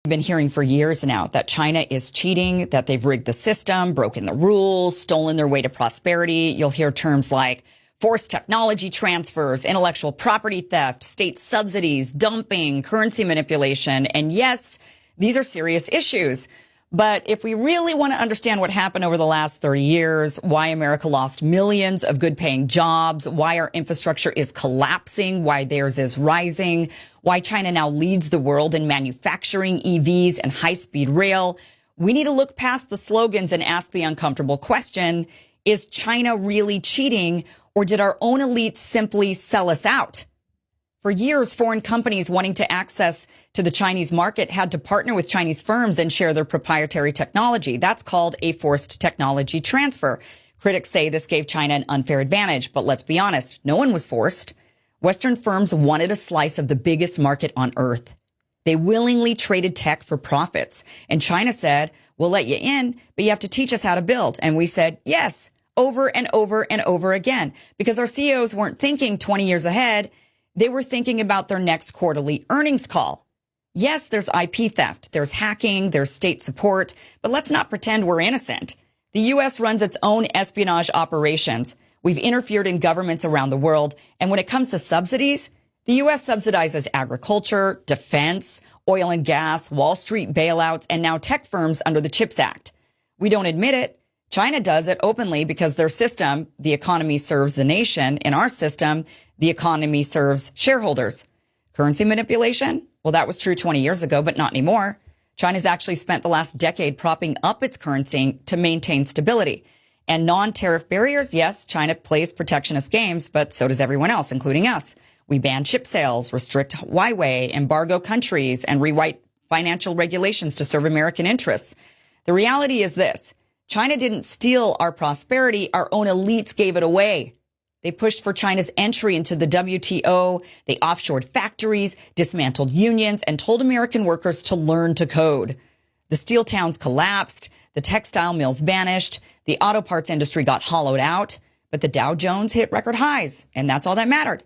We've been hearing for years now that China is cheating, that they've rigged the system, broken the rules, stolen their way to prosperity. You'll hear terms like forced technology transfers, intellectual property theft, state subsidies, dumping, currency manipulation. And yes, these are serious issues. But if we really want to understand what happened over the last 30 years, why America lost millions of good paying jobs, why our infrastructure is collapsing, why theirs is rising, why China now leads the world in manufacturing EVs and high speed rail, we need to look past the slogans and ask the uncomfortable question, is China really cheating, or did our own elites simply sell us out? For years, foreign companies wanting to access to the Chinese market had to partner with Chinese firms and share their proprietary technology. That's called a forced technology transfer. Critics say this gave China an unfair advantage, but let's be honest, no one was forced. Western firms wanted a slice of the biggest market on earth. They willingly traded tech for profits. And China said, we'll let you in, but you have to teach us how to build. And we said, yes, over and over and over again, because our CEOs weren't thinking 20 years ahead. They were thinking about their next quarterly earnings call. Yes, there's IP theft, there's hacking, there's state support, but let's not pretend we're innocent. The U.S. runs its own espionage operations. We've interfered in governments around the world. And when it comes to subsidies, the U.S. subsidizes agriculture, defense, oil and gas, Wall Street bailouts, and now tech firms under the CHIPS Act. We don't admit it. China does it openly because their system, the economy serves the nation. In our system, the economy serves shareholders. Currency manipulation? Well, that was true 20 years ago, but not anymore. China's actually spent the last decade propping up its currency to maintain stability. And non-tariff barriers, yes, China plays protectionist games, but so does everyone else, including us. We ban chip sales, restrict Huawei, embargo countries, and rewrite financial regulations to serve American interests. The reality is this. China didn't steal our prosperity. Our own elites gave it away. They pushed for China's entry into the WTO. They offshored factories, dismantled unions, and told American workers to learn to code. The steel towns collapsed. The textile mills vanished. The auto parts industry got hollowed out. But the Dow Jones hit record highs, and that's all that mattered.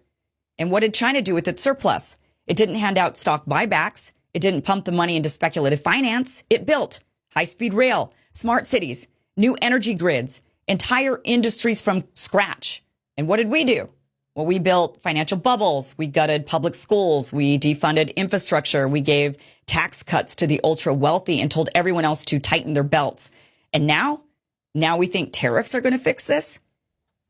And what did China do with its surplus? It didn't hand out stock buybacks. It didn't pump the money into speculative finance. It built high-speed rail, smart cities, new energy grids, entire industries from scratch. And what did we do? Well, we built financial bubbles. We gutted public schools. We defunded infrastructure. We gave tax cuts to the ultra wealthy and told everyone else to tighten their belts. And now we think tariffs are going to fix this?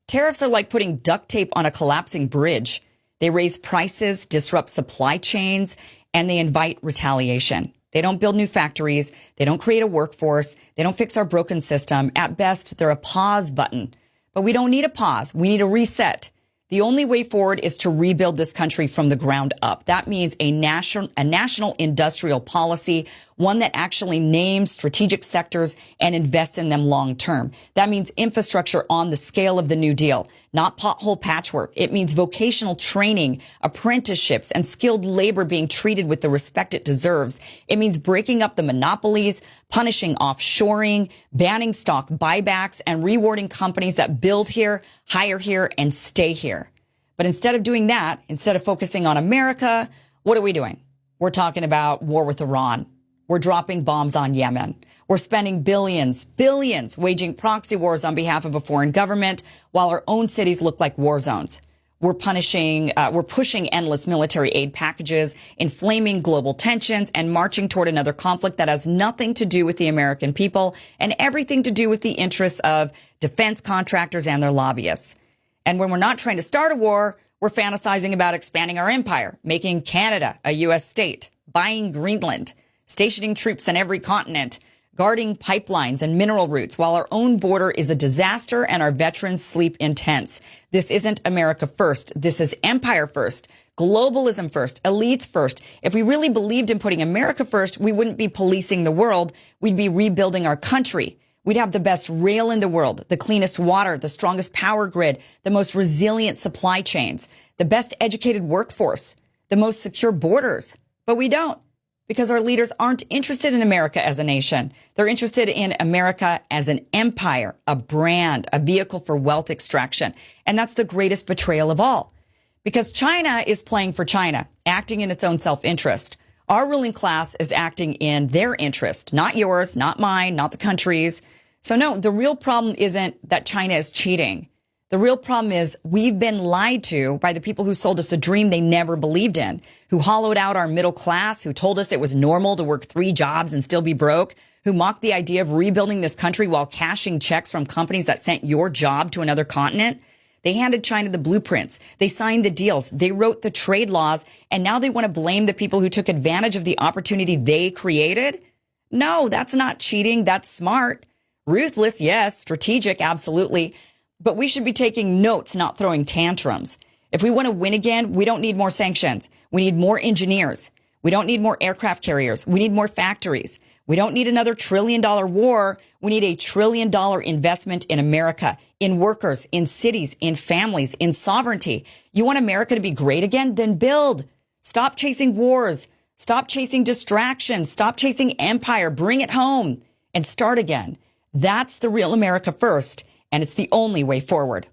Tariffs are like putting duct tape on a collapsing bridge. They raise prices, disrupt supply chains, and they invite retaliation. They don't build new factories. They don't create a workforce. They don't fix our broken system. At best, they're a pause button. But we don't need a pause. We need a reset. The only way forward is to rebuild this country from the ground up. That means a national industrial policy, one that actually names strategic sectors and invests in them long term. That means infrastructure on the scale of the New Deal, not pothole patchwork. It means vocational training, apprenticeships, and skilled labor being treated with the respect it deserves. It means breaking up the monopolies, punishing offshoring, banning stock buybacks, and rewarding companies that build here, hire here, and stay here. But instead of doing that, instead of focusing on America, what are we doing? We're talking about war with Iran. We're dropping bombs on Yemen. We're spending billions, waging proxy wars on behalf of a foreign government while our own cities look like war zones. We're pushing endless military aid packages, inflaming global tensions, and marching toward another conflict that has nothing to do with the American people and everything to do with the interests of defense contractors and their lobbyists. And when we're not trying to start a war, we're fantasizing about expanding our empire, making Canada a U.S. state, buying Greenland, stationing troops on every continent, guarding pipelines and mineral routes while our own border is a disaster and our veterans sleep in tents. This isn't America first. This is empire first, globalism first, elites first. If we really believed in putting America first, we wouldn't be policing the world. We'd be rebuilding our country. We'd have the best rail in the world, the cleanest water, the strongest power grid, the most resilient supply chains, the best educated workforce, the most secure borders. But we don't, because our leaders aren't interested in America as a nation. They're interested in America as an empire, a brand, a vehicle for wealth extraction. And that's the greatest betrayal of all. Because China is playing for China, acting in its own self-interest. Our ruling class is acting in their interest, not yours, not mine, not the country's. So no, the real problem isn't that China is cheating. The real problem is we've been lied to by the people who sold us a dream they never believed in, who hollowed out our middle class, who told us it was normal to work 3 jobs and still be broke, who mocked the idea of rebuilding this country while cashing checks from companies that sent your job to another continent. They handed China the blueprints. They signed the deals. They wrote the trade laws. And now they want to blame the people who took advantage of the opportunity they created? No, that's not cheating. That's smart. Ruthless, yes. Strategic, absolutely. But we should be taking notes, not throwing tantrums. If we want to win again, we don't need more sanctions. We need more engineers. We don't need more aircraft carriers. We need more factories. We don't need another $1 trillion war. We need a $1 trillion investment in America, in workers, in cities, in families, in sovereignty. You want America to be great again? Then build. Stop chasing wars. Stop chasing distractions. Stop chasing empire. Bring it home and start again. That's the real America first. And it's the only way forward.